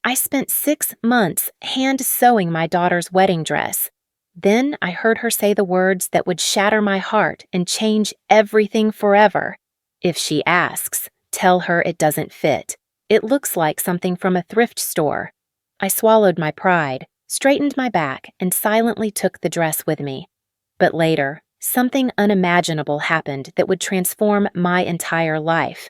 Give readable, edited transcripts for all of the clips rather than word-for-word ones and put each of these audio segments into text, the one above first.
I spent 6 months hand-sewing my daughter's wedding dress. Then I heard her say the words that would shatter my heart and change everything forever. If she asks, tell her it doesn't fit. It looks like something from a thrift store. I swallowed my pride, straightened my back, and silently took the dress with me. But later, something unimaginable happened that would transform my entire life.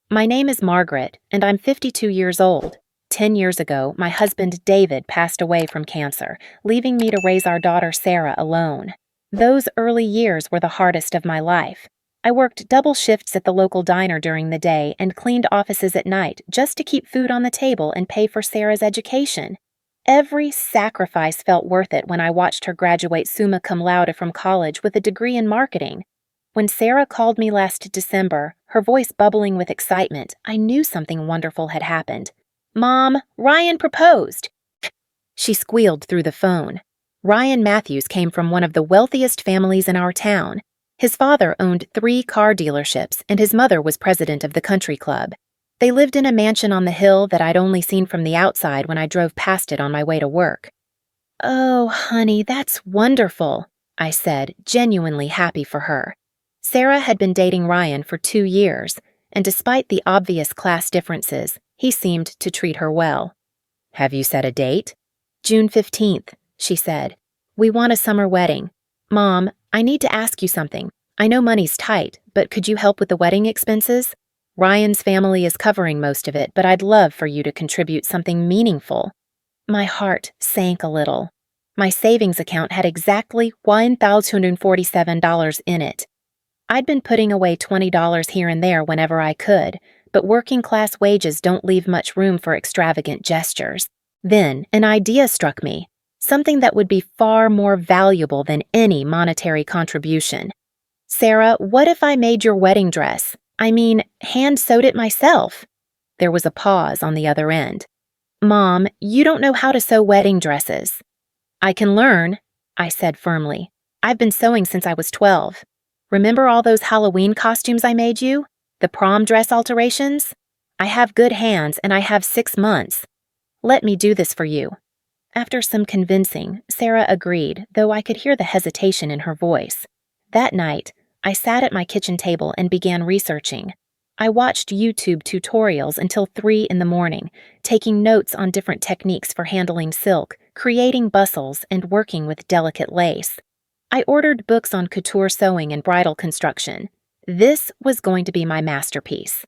My name is Margaret, and I'm 52 years old. 10 years ago, my husband David passed away from cancer, leaving me to raise our daughter Sarah alone. Those early years were the hardest of my life. I worked double shifts at the local diner during the day and cleaned offices at night just to keep food on the table and pay for Sarah's education. Every sacrifice felt worth it when I watched her graduate summa cum laude from college with a degree in marketing. When Sarah called me last December, her voice bubbling with excitement, I knew something wonderful had happened. "Mom, Ryan proposed." She squealed through the phone. Ryan Matthews came from one of the wealthiest families in our town. His father owned 3 car dealerships, and his mother was president of the country club. They lived in a mansion on the hill that I'd only seen from the outside when I drove past it on my way to work. "Oh, honey, that's wonderful," I said, genuinely happy for her. Sarah had been dating Ryan for 2 years, and despite the obvious class differences, he seemed to treat her well. "Have you set a date?" "June 15th, she said. "We want a summer wedding. Mom, I need to ask you something. I know money's tight, but could you help with the wedding expenses? Ryan's family is covering most of it, but I'd love for you to contribute something meaningful." My heart sank a little. My savings account had exactly $1,247 in it. I'd been putting away $20 here and there whenever I could, but working-class wages don't leave much room for extravagant gestures. Then an idea struck me, something that would be far more valuable than any monetary contribution. "Sarah, what if I made your wedding dress? I mean, hand-sewed it myself?" There was a pause on the other end. "Mom, you don't know how to sew wedding dresses." "I can learn," I said firmly. "I've been sewing since I was 12. Remember all those Halloween costumes I made you? The prom dress alterations? I have good hands and I have 6 months. Let me do this for you." After some convincing, Sarah agreed, though I could hear the hesitation in her voice. That night, I sat at my kitchen table and began researching. I watched YouTube tutorials until 3 in the morning, taking notes on different techniques for handling silk, creating bustles, and working with delicate lace. I ordered books on couture sewing and bridal construction. This was going to be my masterpiece.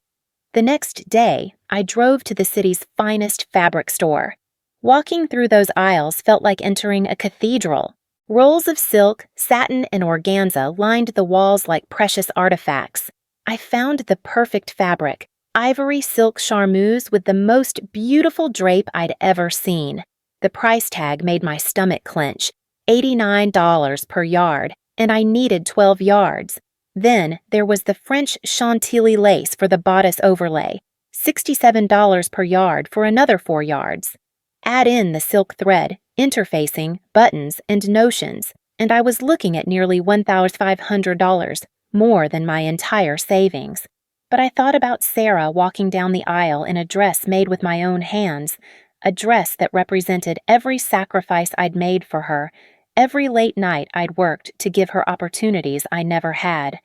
The next day, I drove to the city's finest fabric store. Walking through those aisles felt like entering a cathedral. Rolls of silk, satin, and organza lined the walls like precious artifacts. I found the perfect fabric, ivory silk charmeuse with the most beautiful drape I'd ever seen. The price tag made my stomach clench, $89 per yard, and I needed 12 yards. Then there was the French Chantilly lace for the bodice overlay, $67 per yard for another 4 yards. Add in the silk thread, interfacing, buttons, and notions, and I was looking at nearly $1,500, more than my entire savings. But I thought about Sarah walking down the aisle in a dress made with my own hands, a dress that represented every sacrifice I'd made for her, every late night I'd worked to give her opportunities I never had.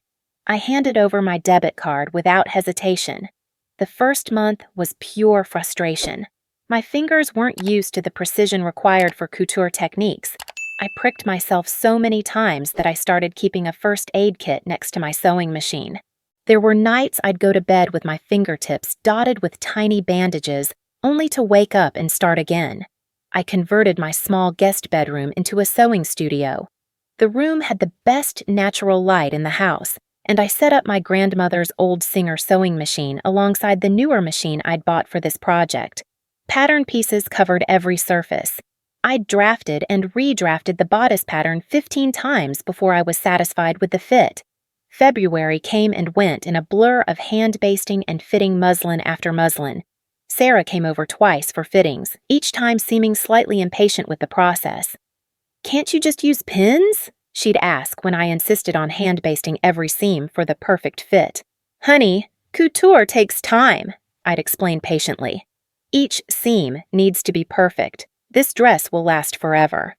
I handed over my debit card without hesitation. The first month was pure frustration. My fingers weren't used to the precision required for couture techniques. I pricked myself so many times that I started keeping a first aid kit next to my sewing machine. There were nights I'd go to bed with my fingertips dotted with tiny bandages, only to wake up and start again. I converted my small guest bedroom into a sewing studio. The room had the best natural light in the house, and I set up my grandmother's old Singer sewing machine alongside the newer machine I'd bought for this project. Pattern pieces covered every surface. I'd drafted and redrafted the bodice pattern 15 times before I was satisfied with the fit. February came and went in a blur of hand-basting and fitting muslin after muslin. Sarah came over twice for fittings, each time seeming slightly impatient with the process. "Can't you just use pins?" she'd ask when I insisted on hand-basting every seam for the perfect fit. "Honey, couture takes time," I'd explain patiently. Each seam needs to be perfect. This dress will last forever.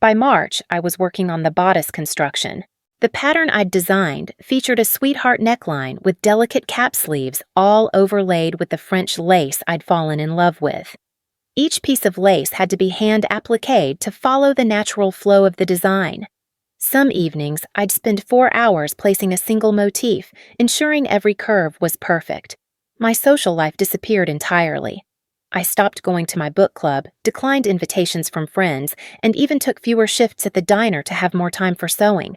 By March, I was working on the bodice construction. The pattern I'd designed featured a sweetheart neckline with delicate cap sleeves all overlaid with the French lace I'd fallen in love with. Each piece of lace had to be hand appliqued to follow the natural flow of the design. Some evenings, I'd spend 4 hours placing a single motif, ensuring every curve was perfect. My social life disappeared entirely. I stopped going to my book club, declined invitations from friends, and even took fewer shifts at the diner to have more time for sewing.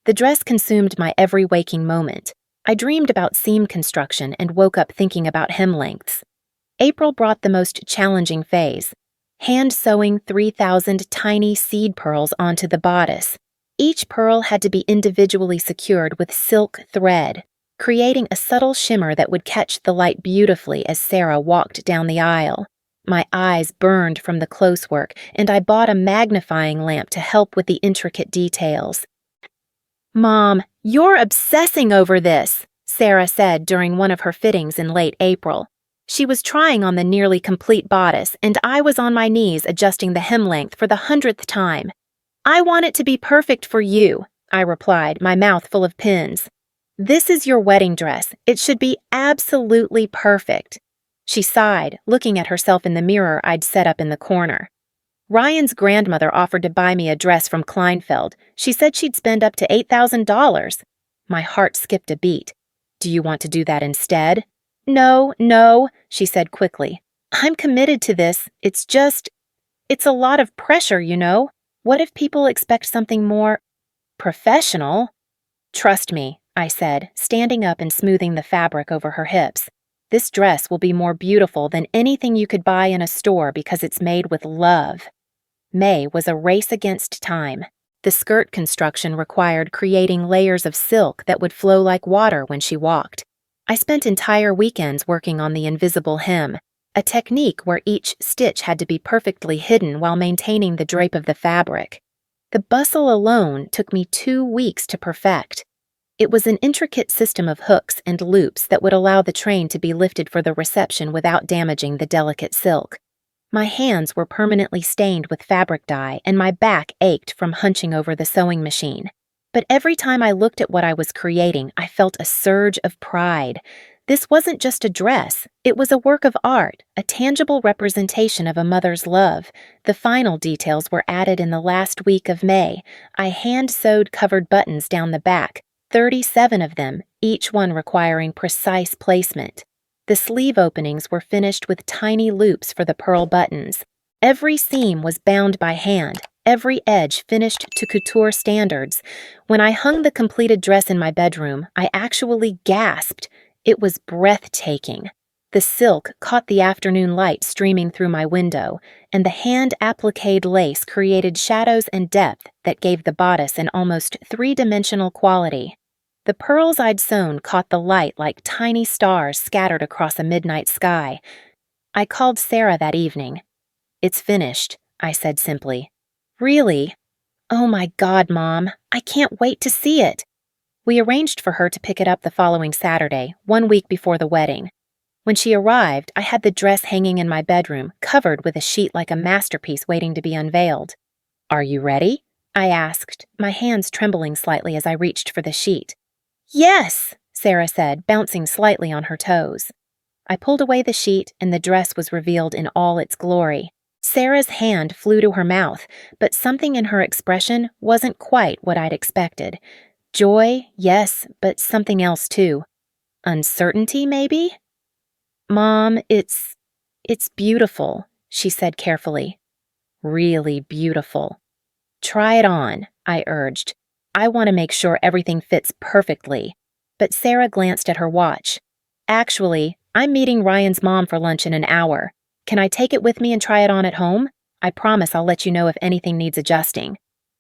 The dress consumed my every waking moment. I dreamed about seam construction and woke up thinking about hem lengths. April brought the most challenging phase, hand-sewing 3,000 tiny seed pearls onto the bodice. Each pearl had to be individually secured with silk thread, creating a subtle shimmer that would catch the light beautifully as Sarah walked down the aisle. My eyes burned from the close work, and I bought a magnifying lamp to help with the intricate details. "Mom, you're obsessing over this," Sarah said during one of her fittings in late April. She was trying on the nearly complete bodice, and I was on my knees adjusting the hem length for the 100th time. "I want it to be perfect for you," I replied, my mouth full of pins. "This is your wedding dress. It should be absolutely perfect." She sighed, looking at herself in the mirror I'd set up in the corner. "Ryan's grandmother offered to buy me a dress from Kleinfeld. She said she'd spend up to $8,000. My heart skipped a beat. "Do you want to do that instead?" No, she said quickly. "I'm committed to this. It's a lot of pressure, you know. What if people expect something more professional?" "Trust me," I said, standing up and smoothing the fabric over her hips. "This dress will be more beautiful than anything you could buy in a store because it's made with love." May was a race against time. The skirt construction required creating layers of silk that would flow like water when she walked. I spent entire weekends working on the invisible hem, a technique where each stitch had to be perfectly hidden while maintaining the drape of the fabric. The bustle alone took me 2 weeks to perfect. It was an intricate system of hooks and loops that would allow the train to be lifted for the reception without damaging the delicate silk. My hands were permanently stained with fabric dye, and my back ached from hunching over the sewing machine. But every time I looked at what I was creating, I felt a surge of pride. This wasn't just a dress. It was a work of art, a tangible representation of a mother's love. The final details were added in the last week of May. I hand-sewed covered buttons down the back, 37 of them, each one requiring precise placement. The sleeve openings were finished with tiny loops for the pearl buttons. Every seam was bound by hand, every edge finished to couture standards. When I hung the completed dress in my bedroom, I actually gasped. It was breathtaking. The silk caught the afternoon light streaming through my window, and the hand-appliqued lace created shadows and depth that gave the bodice an almost three-dimensional quality. The pearls I'd sewn caught the light like tiny stars scattered across a midnight sky. I called Sarah that evening. "It's finished," I said simply. "Really?" "Oh my God, Mom, I can't wait to see it." We arranged for her to pick it up the following Saturday, 1 week before the wedding. When she arrived, I had the dress hanging in my bedroom, covered with a sheet like a masterpiece waiting to be unveiled. "Are you ready?" I asked, my hands trembling slightly as I reached for the sheet. "Yes," Sarah said, bouncing slightly on her toes. I pulled away the sheet, and the dress was revealed in all its glory. Sarah's hand flew to her mouth, but something in her expression wasn't quite what I'd expected. Joy, yes, but something else too. Uncertainty, maybe? "Mom, it's beautiful," she said carefully. "Really beautiful." "Try it on," I urged. "I want to make sure everything fits perfectly." But Sarah glanced at her watch. "Actually, I'm meeting Ryan's mom for lunch in an hour. Can I take it with me and try it on at home? I promise I'll let you know if anything needs adjusting."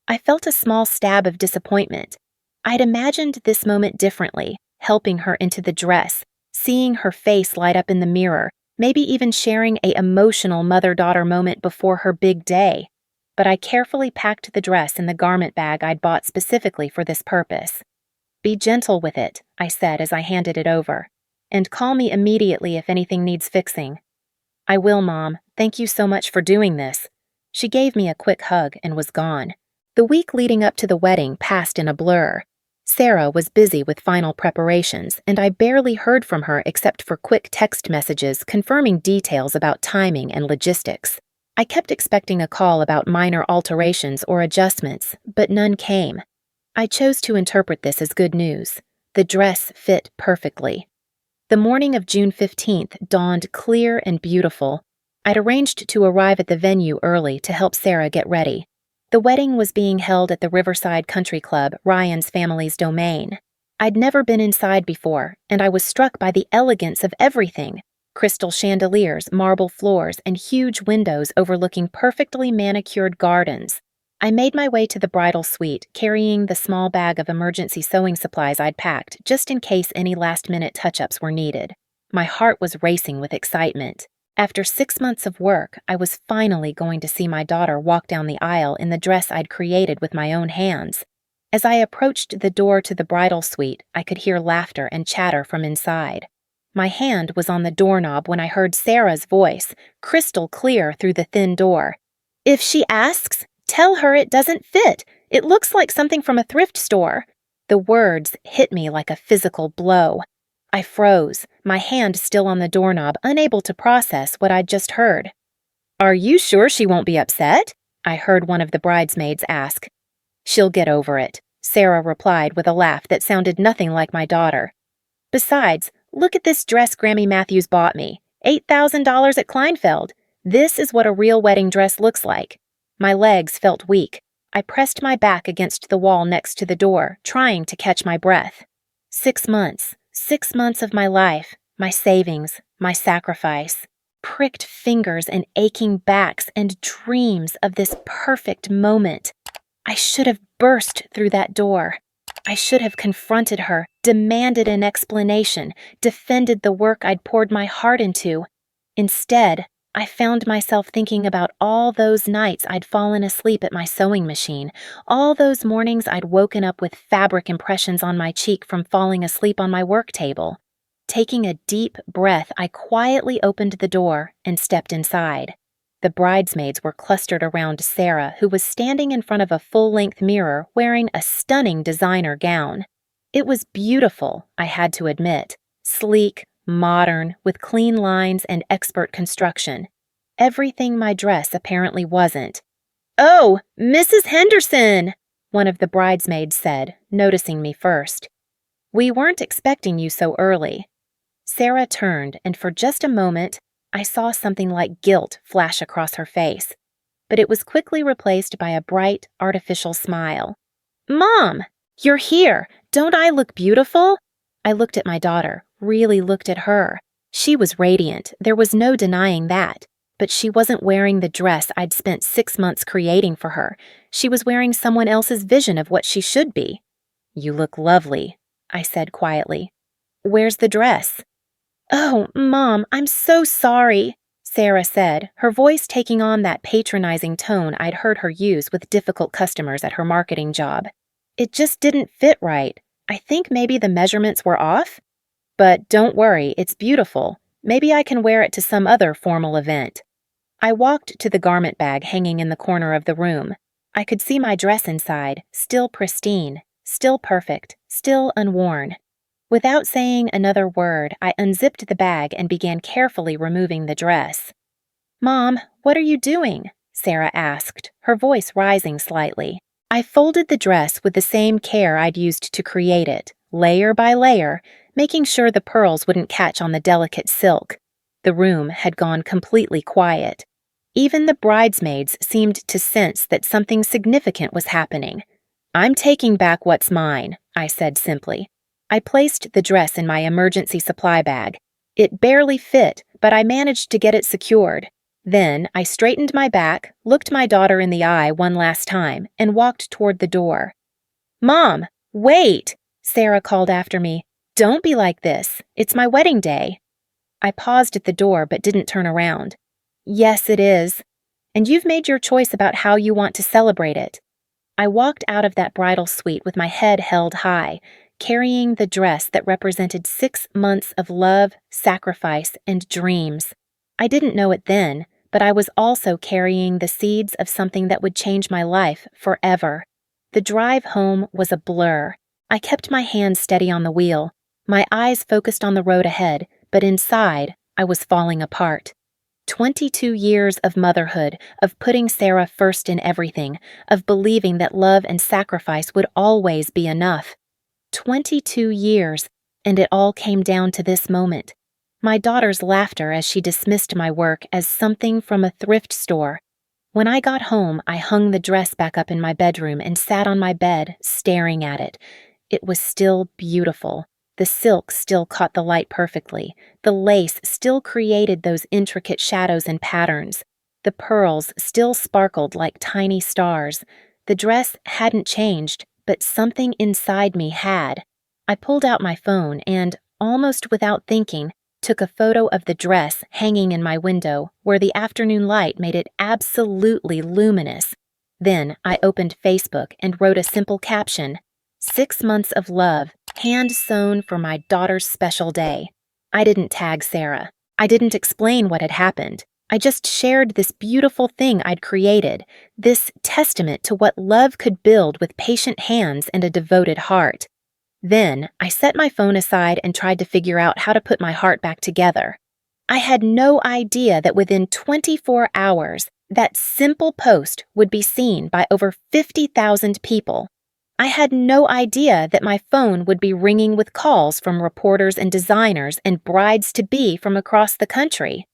I felt a small stab of disappointment. I'd imagined this moment differently, helping her into the dress, seeing her face light up in the mirror, maybe even sharing an emotional mother-daughter moment before her big day. But I carefully packed the dress in the garment bag I'd bought specifically for this purpose. "Be gentle with it," I said as I handed it over, "and call me immediately if anything needs fixing." I will, Mom. Thank you so much for doing this. She gave me a quick hug and was gone. The week leading up to the wedding passed in a blur. Sarah was busy with final preparations, and I barely heard from her except for quick text messages confirming details about timing and logistics. I kept expecting a call about minor alterations or adjustments, but none came. I chose to interpret this as good news. The dress fit perfectly. The morning of June 15th dawned clear and beautiful. I'd arranged to arrive at the venue early to help Sarah get ready. The wedding was being held at the Riverside Country Club, Ryan's family's domain. I'd never been inside before, and I was struck by the elegance of everything. Crystal chandeliers, marble floors, and huge windows overlooking perfectly manicured gardens. I made my way to the bridal suite, carrying the small bag of emergency sewing supplies I'd packed, just in case any last-minute touch-ups were needed. My heart was racing with excitement. After 6 months of work, I was finally going to see my daughter walk down the aisle in the dress I'd created with my own hands. As I approached the door to the bridal suite, I could hear laughter and chatter from inside. My hand was on the doorknob when I heard Sarah's voice, crystal clear through the thin door. "If she asks, tell her it doesn't fit. It looks like something from a thrift store." The words hit me like a physical blow. I froze, my hand still on the doorknob, unable to process what I'd just heard. "Are you sure she won't be upset?" I heard one of the bridesmaids ask. "She'll get over it," Sarah replied with a laugh that sounded nothing like my daughter. "Besides, look at this dress Grammy Matthews bought me. $8,000 at Kleinfeld. This is what a real wedding dress looks like." My legs felt weak. I pressed my back against the wall next to the door, trying to catch my breath. 6 months. 6 months of my life, my savings, my sacrifice. Pricked fingers and aching backs and dreams of this perfect moment. I should have burst through that door. I should have confronted her, demanded an explanation, defended the work I'd poured my heart into. Instead, I found myself thinking about all those nights I'd fallen asleep at my sewing machine, all those mornings I'd woken up with fabric impressions on my cheek from falling asleep on my work table. Taking a deep breath, I quietly opened the door and stepped inside. The bridesmaids were clustered around Sarah, who was standing in front of a full-length mirror wearing a stunning designer gown. It was beautiful, I had to admit, sleek, modern, with clean lines and expert construction. Everything my dress apparently wasn't. "Oh, Mrs. Henderson!" one of the bridesmaids said, noticing me first. "We weren't expecting you so early." Sarah turned, and for just a moment, I saw something like guilt flash across her face. But it was quickly replaced by a bright, artificial smile. "Mom, you're here. Don't I look beautiful?" I looked at my daughter, really looked at her. She was radiant, there was no denying that. But she wasn't wearing the dress I'd spent 6 months creating for her. She was wearing someone else's vision of what she should be. "You look lovely," I said quietly. "Where's the dress?" "Oh, Mom, I'm so sorry," Sarah said, her voice taking on that patronizing tone I'd heard her use with difficult customers at her marketing job. "It just didn't fit right. I think maybe the measurements were off. But don't worry, it's beautiful. Maybe I can wear it to some other formal event." I walked to the garment bag hanging in the corner of the room. I could see my dress inside, still pristine, still perfect, still unworn. Without saying another word, I unzipped the bag and began carefully removing the dress. "Mom, what are you doing?" Sarah asked, her voice rising slightly. I folded the dress with the same care I'd used to create it, layer by layer, making sure the pearls wouldn't catch on the delicate silk. The room had gone completely quiet. Even the bridesmaids seemed to sense that something significant was happening. "I'm taking back what's mine," I said simply. I placed the dress in my emergency supply bag. It barely fit, but I managed to get it secured. Then I straightened my back, looked my daughter in the eye one last time, and walked toward the door. "Mom, wait!" Sarah called after me. "Don't be like this. It's my wedding day." I paused at the door but didn't turn around. "Yes, it is. And you've made your choice about how you want to celebrate it." I walked out of that bridal suite with my head held high, carrying the dress that represented 6 months of love, sacrifice, and dreams. I didn't know it then, but I was also carrying the seeds of something that would change my life forever. The drive home was a blur. I kept my hands steady on the wheel, my eyes focused on the road ahead, but inside, I was falling apart. 22 years of motherhood, of putting Sarah first in everything, of believing that love and sacrifice would always be enough. 22 years, and it all came down to this moment. My daughter's laughter as she dismissed my work as something from a thrift store. When I got home, I hung the dress back up in my bedroom and sat on my bed, staring at it. It was still beautiful. The silk still caught the light perfectly. The lace still created those intricate shadows and patterns. The pearls still sparkled like tiny stars. The dress hadn't changed, but something inside me had. I pulled out my phone and, almost without thinking, took a photo of the dress hanging in my window where the afternoon light made it absolutely luminous. Then I opened Facebook and wrote a simple caption, 6 months of love, hand-sewn for my daughter's special day. I didn't tag Sarah. I didn't explain what had happened. I just shared this beautiful thing I'd created, this testament to what love could build with patient hands and a devoted heart. Then, I set my phone aside and tried to figure out how to put my heart back together. I had no idea that within 24 hours, that simple post would be seen by over 50,000 people. I had no idea that my phone would be ringing with calls from reporters and designers and brides-to-be from across the country.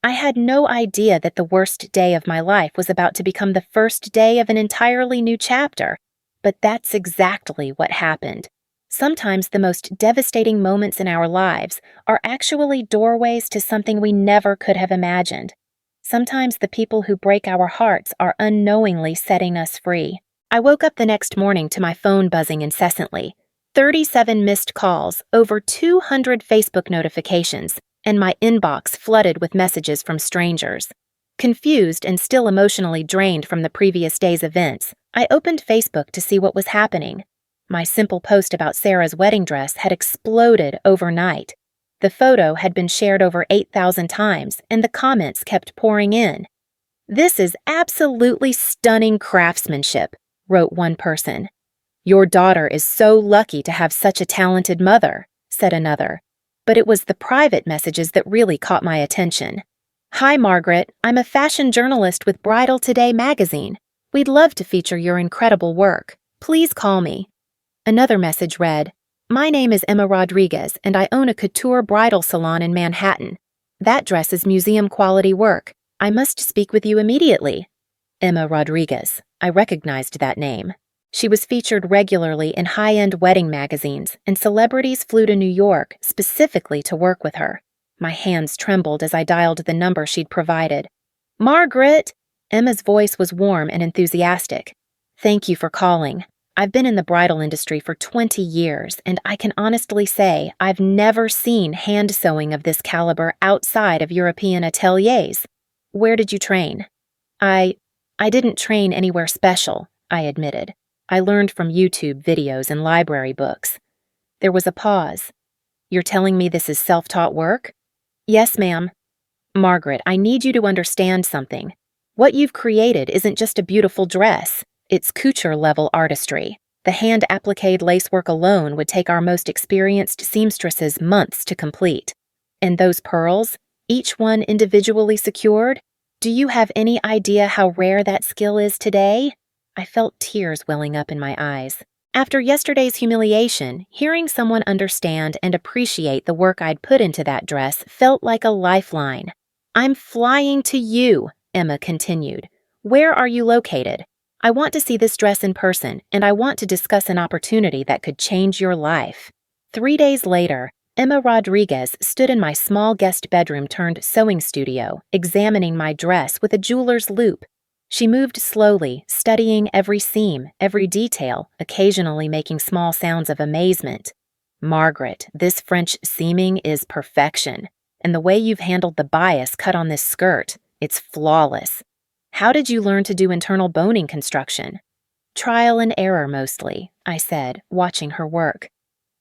I had no idea that the worst day of my life was about to become the first day of an entirely new chapter, but that's exactly what happened. Sometimes the most devastating moments in our lives are actually doorways to something we never could have imagined. Sometimes the people who break our hearts are unknowingly setting us free. I woke up the next morning to my phone buzzing incessantly. 37 missed calls, over 200 Facebook notifications, and my inbox flooded with messages from strangers. Confused and still emotionally drained from the previous day's events, I opened Facebook to see what was happening. My simple post about Sarah's wedding dress had exploded overnight. The photo had been shared over 8,000 times, and the comments kept pouring in. "This is absolutely stunning craftsmanship," wrote one person. "Your daughter is so lucky to have such a talented mother," said another. But it was the private messages that really caught my attention. "Hi, Margaret. I'm a fashion journalist with Bridal Today magazine. We'd love to feature your incredible work. Please call me." Another message read, "My name is Emma Rodriguez, and I own a couture bridal salon in Manhattan. That dress is museum-quality work. I must speak with you immediately." Emma Rodriguez. I recognized that name. She was featured regularly in high-end wedding magazines, and celebrities flew to New York specifically to work with her. My hands trembled as I dialed the number she'd provided. "Margaret!" Emma's voice was warm and enthusiastic. "Thank you for calling. I've been in the bridal industry for 20 years, and I can honestly say I've never seen hand-sewing of this caliber outside of European ateliers. Where did you train?" I didn't train anywhere special," I admitted. "I learned from YouTube videos and library books." There was a pause. "You're telling me this is self-taught work?" "Yes, ma'am." "Margaret, I need you to understand something. What you've created isn't just a beautiful dress. It's couture-level artistry. The hand-appliqued lacework alone would take our most experienced seamstresses months to complete. And those pearls, each one individually secured, do you have any idea how rare that skill is today?" I felt tears welling up in my eyes. After yesterday's humiliation, hearing someone understand and appreciate the work I'd put into that dress felt like a lifeline. "I'm flying to you," Emma continued. "Where are you located? I want to see this dress in person, and I want to discuss an opportunity that could change your life." 3 days later, Emma Rodriguez stood in my small guest bedroom turned sewing studio, examining my dress with a jeweler's loupe. She moved slowly, studying every seam, every detail, occasionally making small sounds of amazement. "Margaret, this French seaming is perfection, and the way you've handled the bias cut on this skirt, it's flawless. How did you learn to do internal boning construction?" "Trial and error mostly," I said, watching her work.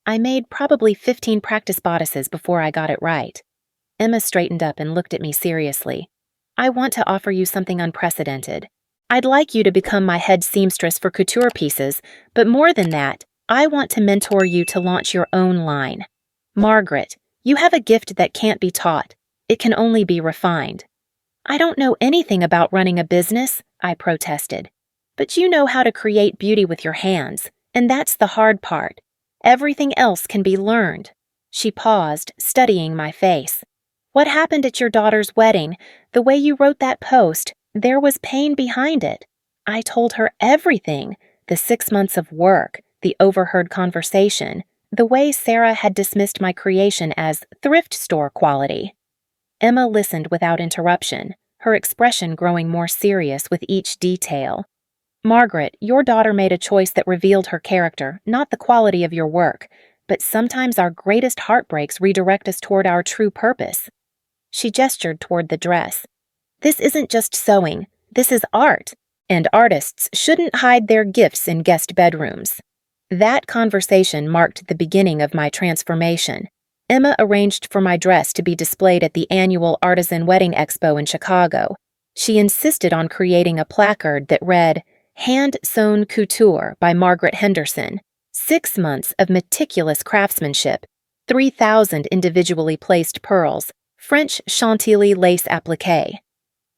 "I made probably 15 practice bodices before I got it right." Emma straightened up and looked at me seriously. I want to offer you something unprecedented. I'd like you to become my head seamstress for couture pieces, but more than that, I want to mentor you to launch your own line. Margaret, you have a gift that can't be taught. It can only be refined. I don't know anything about running a business, I protested. But you know how to create beauty with your hands, and that's the hard part. Everything else can be learned. She paused, studying my face. What happened at your daughter's wedding? The way you wrote that post, there was pain behind it. I told her everything. The 6 months of work, the overheard conversation, the way Sarah had dismissed my creation as thrift store quality. Emma listened without interruption, her expression growing more serious with each detail. Margaret, your daughter made a choice that revealed her character, not the quality of your work, but sometimes our greatest heartbreaks redirect us toward our true purpose. She gestured toward the dress. This isn't just sewing, this is art, and artists shouldn't hide their gifts in guest bedrooms. That conversation marked the beginning of my transformation. Emma arranged for my dress to be displayed at the annual Artisan Wedding Expo in Chicago. She insisted on creating a placard that read, "Hand-sewn couture" by Margaret Henderson. 6 months of meticulous craftsmanship, 3,000 individually placed pearls, French Chantilly lace appliqué.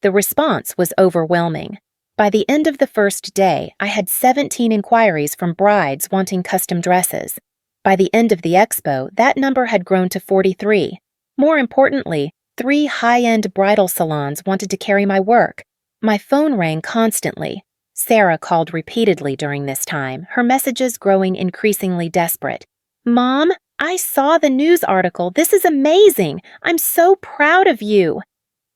The response was overwhelming. By the end of the first day, I had 17 inquiries from brides wanting custom dresses. By the end of the expo, that number had grown to 43. More importantly, 3 high-end bridal salons wanted to carry my work. My phone rang constantly. Sarah called repeatedly during this time, her messages growing increasingly desperate. "Mom, I saw the news article. This is amazing. I'm so proud of you."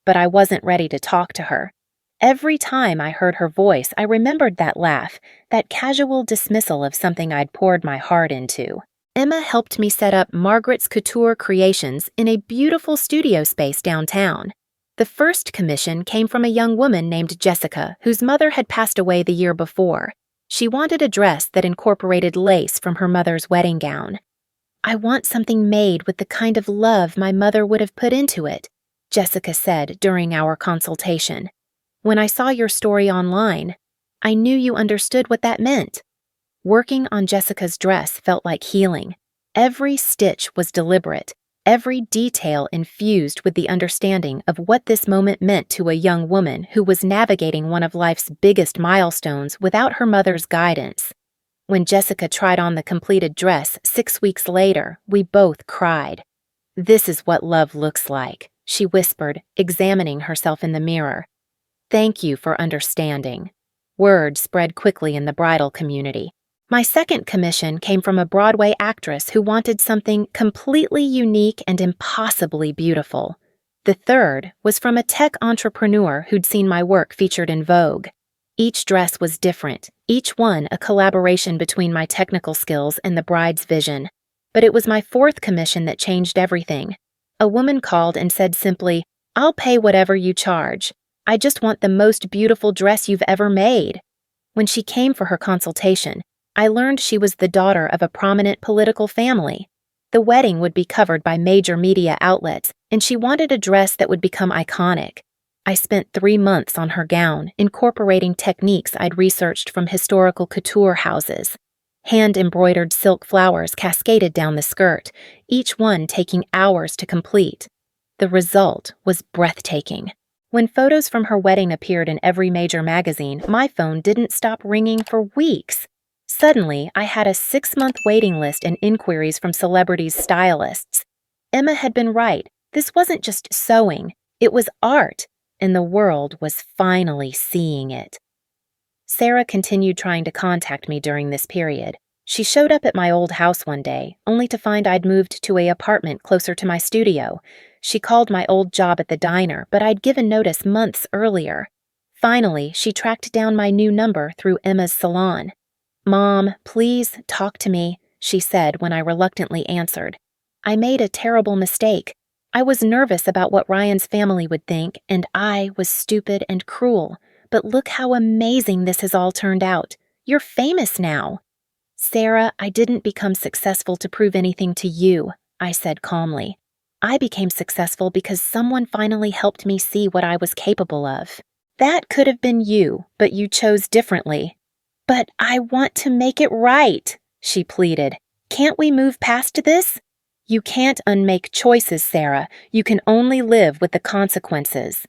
But I wasn't ready to talk to her. Every time I heard her voice, I remembered that laugh, that casual dismissal of something I'd poured my heart into. Emma helped me set up Margaret's Couture Creations in a beautiful studio space downtown. The first commission came from a young woman named Jessica, whose mother had passed away the year before. She wanted a dress that incorporated lace from her mother's wedding gown. "I want something made with the kind of love my mother would have put into it," Jessica said during our consultation. "When I saw your story online, I knew you understood what that meant." Working on Jessica's dress felt like healing. Every stitch was deliberate, every detail infused with the understanding of what this moment meant to a young woman who was navigating one of life's biggest milestones without her mother's guidance. When Jessica tried on the completed dress 6 weeks later, we both cried. "This is what love looks like," she whispered, examining herself in the mirror. "Thank you for understanding." Word spread quickly in the bridal community. My second commission came from a Broadway actress who wanted something completely unique and impossibly beautiful. The third was from a tech entrepreneur who'd seen my work featured in Vogue. Each dress was different, each one a collaboration between my technical skills and the bride's vision. But it was my fourth commission that changed everything. A woman called and said simply, "I'll pay whatever you charge. I just want the most beautiful dress you've ever made." When she came for her consultation, I learned she was the daughter of a prominent political family. The wedding would be covered by major media outlets, and she wanted a dress that would become iconic. I spent 3 months on her gown, incorporating techniques I'd researched from historical couture houses. Hand-embroidered silk flowers cascaded down the skirt, each one taking hours to complete. The result was breathtaking. When photos from her wedding appeared in every major magazine, my phone didn't stop ringing for weeks. Suddenly, I had a 6-month waiting list and inquiries from celebrities' stylists. Emma had been right. This wasn't just sewing. It was art, and the world was finally seeing it. Sarah continued trying to contact me during this period. She showed up at my old house one day, only to find I'd moved to an apartment closer to my studio. She called my old job at the diner, but I'd given notice months earlier. Finally, she tracked down my new number through Emma's salon. "Mom, please talk to me," she said when I reluctantly answered. "I made a terrible mistake. I was nervous about what Ryan's family would think, and I was stupid and cruel. But look how amazing this has all turned out. You're famous now." "Sarah, I didn't become successful to prove anything to you," I said calmly. I became successful because someone finally helped me see what I was capable of. That could have been you, but you chose differently. But I want to make it right, she pleaded. Can't we move past this? You can't unmake choices, Sarah. You can only live with the consequences.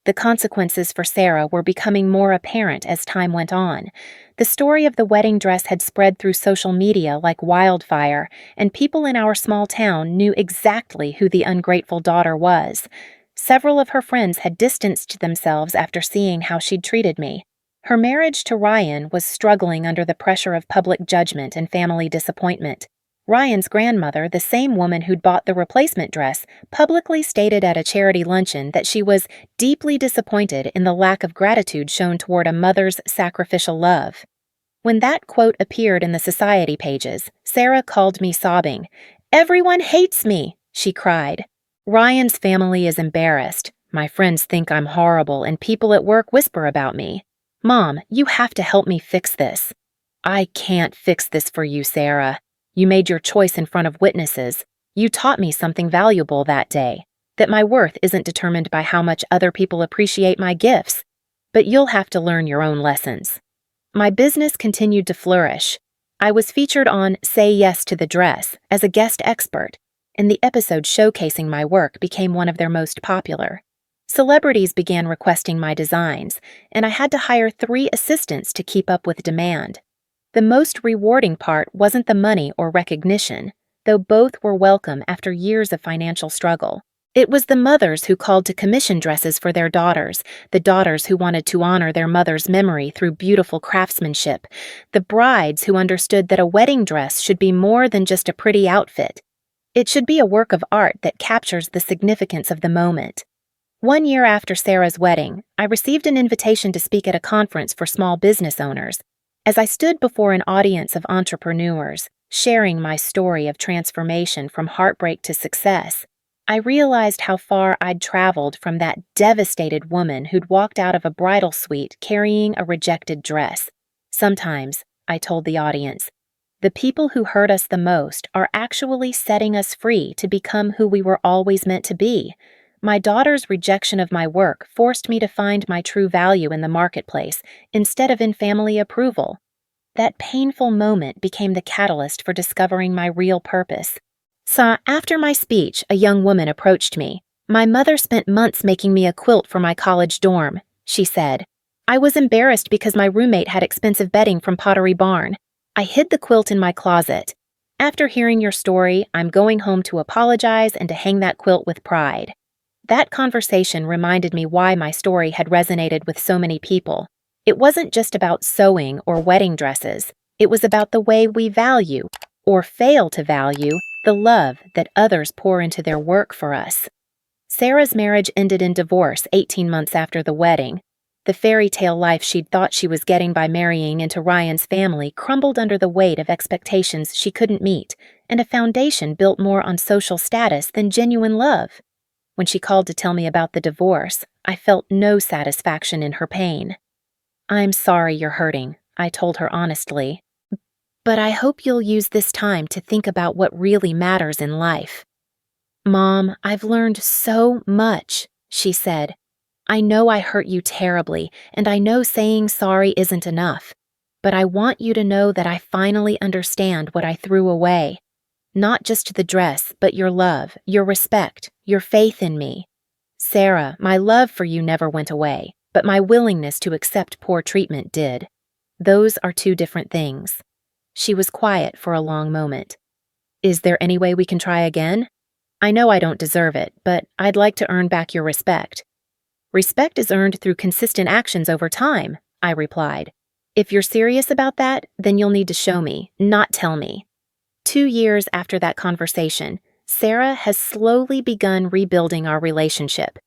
The consequences for Sarah were becoming more apparent as time went on. The story of the wedding dress had spread through social media like wildfire, and people in our small town knew exactly who the ungrateful daughter was. Several of her friends had distanced themselves after seeing how she'd treated me. Her marriage to Ryan was struggling under the pressure of public judgment and family disappointment. Ryan's grandmother, the same woman who'd bought the replacement dress, publicly stated at a charity luncheon that she was deeply disappointed in the lack of gratitude shown toward a mother's sacrificial love. When that quote appeared in the society pages, Sarah called me sobbing. "Everyone hates me," she cried. "Ryan's family is embarrassed. My friends think I'm horrible and people at work whisper about me. Mom, you have to help me fix this." "I can't fix this for you, Sarah. You made your choice in front of witnesses. You taught me something valuable that day, that my worth isn't determined by how much other people appreciate my gifts. But you'll have to learn your own lessons." My business continued to flourish. I was featured on Say Yes to the Dress as a guest expert, and the episode showcasing my work became one of their most popular. Celebrities began requesting my designs, and I had to hire 3 assistants to keep up with demand. The most rewarding part wasn't the money or recognition, though both were welcome after years of financial struggle. It was the mothers who called to commission dresses for their daughters, the daughters who wanted to honor their mother's memory through beautiful craftsmanship, the brides who understood that a wedding dress should be more than just a pretty outfit. It should be a work of art that captures the significance of the moment. 1 year after Sarah's wedding, I received an invitation to speak at a conference for small business owners. As I stood before an audience of entrepreneurs, sharing my story of transformation from heartbreak to success, I realized how far I'd traveled from that devastated woman who'd walked out of a bridal suite carrying a rejected dress. Sometimes, I told the audience, the people who hurt us the most are actually setting us free to become who we were always meant to be. My daughter's rejection of my work forced me to find my true value in the marketplace instead of in family approval. That painful moment became the catalyst for discovering my real purpose. So, after my speech, a young woman approached me. "My mother spent months making me a quilt for my college dorm," she said. "I was embarrassed because my roommate had expensive bedding from Pottery Barn. I hid the quilt in my closet. After hearing your story, I'm going home to apologize and to hang that quilt with pride." That conversation reminded me why my story had resonated with so many people. It wasn't just about sewing or wedding dresses. It was about the way we value, or fail to value, the love that others pour into their work for us. Sarah's marriage ended in divorce 18 months after the wedding. The fairy tale life she'd thought she was getting by marrying into Ryan's family crumbled under the weight of expectations she couldn't meet, and a foundation built more on social status than genuine love. When she called to tell me about the divorce, I felt no satisfaction in her pain. "I'm sorry you're hurting," I told her honestly. "But I hope you'll use this time to think about what really matters in life." "Mom, I've learned so much," she said. "I know I hurt you terribly, and I know saying sorry isn't enough. But I want you to know that I finally understand what I threw away. Not just the dress, but your love, your respect, your faith in me. Sarah, my love for you never went away, but my willingness to accept poor treatment did. Those are 2 different things." She was quiet for a long moment. "Is there any way we can try again? I know I don't deserve it, but I'd like to earn back your respect." "Respect is earned through consistent actions over time," I replied. "If you're serious about that, then you'll need to show me, not tell me." 2 years after that conversation, Sarah has slowly begun rebuilding our relationship.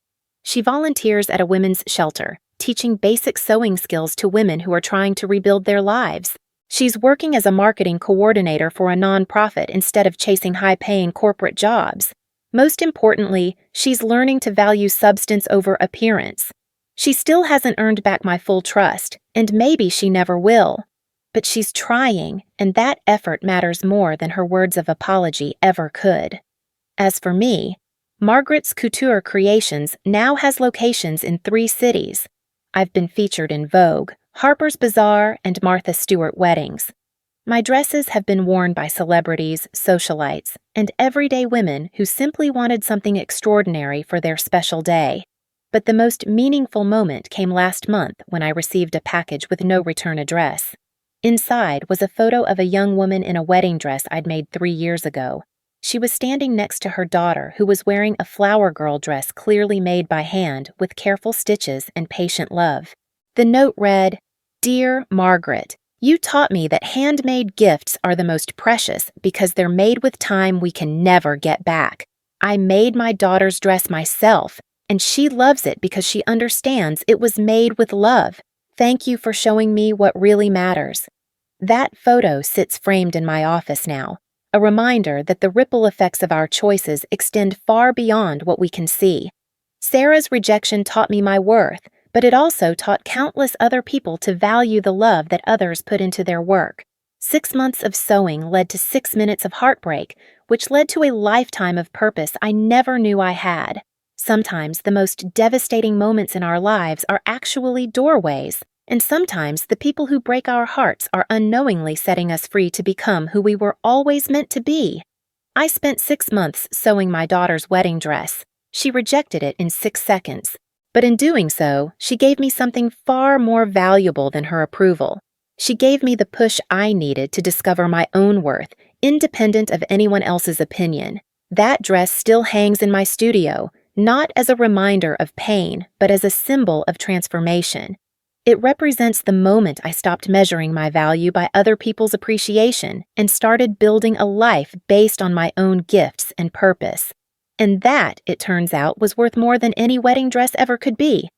She volunteers at a women's shelter, teaching basic sewing skills to women who are trying to rebuild their lives. She's working as a marketing coordinator for a nonprofit instead of chasing high-paying corporate jobs. Most importantly, she's learning to value substance over appearance. She still hasn't earned back my full trust, and maybe she never will. But she's trying, and that effort matters more than her words of apology ever could. As for me, Margaret's Couture Creations now has locations in 3 cities. I've been featured in Vogue, Harper's Bazaar, and Martha Stewart weddings. My dresses have been worn by celebrities, socialites, and everyday women who simply wanted something extraordinary for their special day. But the most meaningful moment came last month when I received a package with no return address. Inside was a photo of a young woman in a wedding dress I'd made 3 years ago. She was standing next to her daughter, who was wearing a flower girl dress clearly made by hand with careful stitches and patient love. The note read, "Dear Margaret, you taught me that handmade gifts are the most precious because they're made with time we can never get back. I made my daughter's dress myself, and she loves it because she understands it was made with love. Thank you for showing me what really matters." That photo sits framed in my office now, a reminder that the ripple effects of our choices extend far beyond what we can see. Sarah's rejection taught me my worth, but it also taught countless other people to value the love that others put into their work. 6 months of sewing led to 6 minutes of heartbreak, which led to a lifetime of purpose I never knew I had. Sometimes the most devastating moments in our lives are actually doorways, and sometimes the people who break our hearts are unknowingly setting us free to become who we were always meant to be. I spent 6 months sewing my daughter's wedding dress. She rejected it in 6 seconds. But in doing so, she gave me something far more valuable than her approval. She gave me the push I needed to discover my own worth, independent of anyone else's opinion. That dress still hangs in my studio, not as a reminder of pain, but as a symbol of transformation. It represents the moment I stopped measuring my value by other people's appreciation and started building a life based on my own gifts and purpose. And that, it turns out, was worth more than any wedding dress ever could be.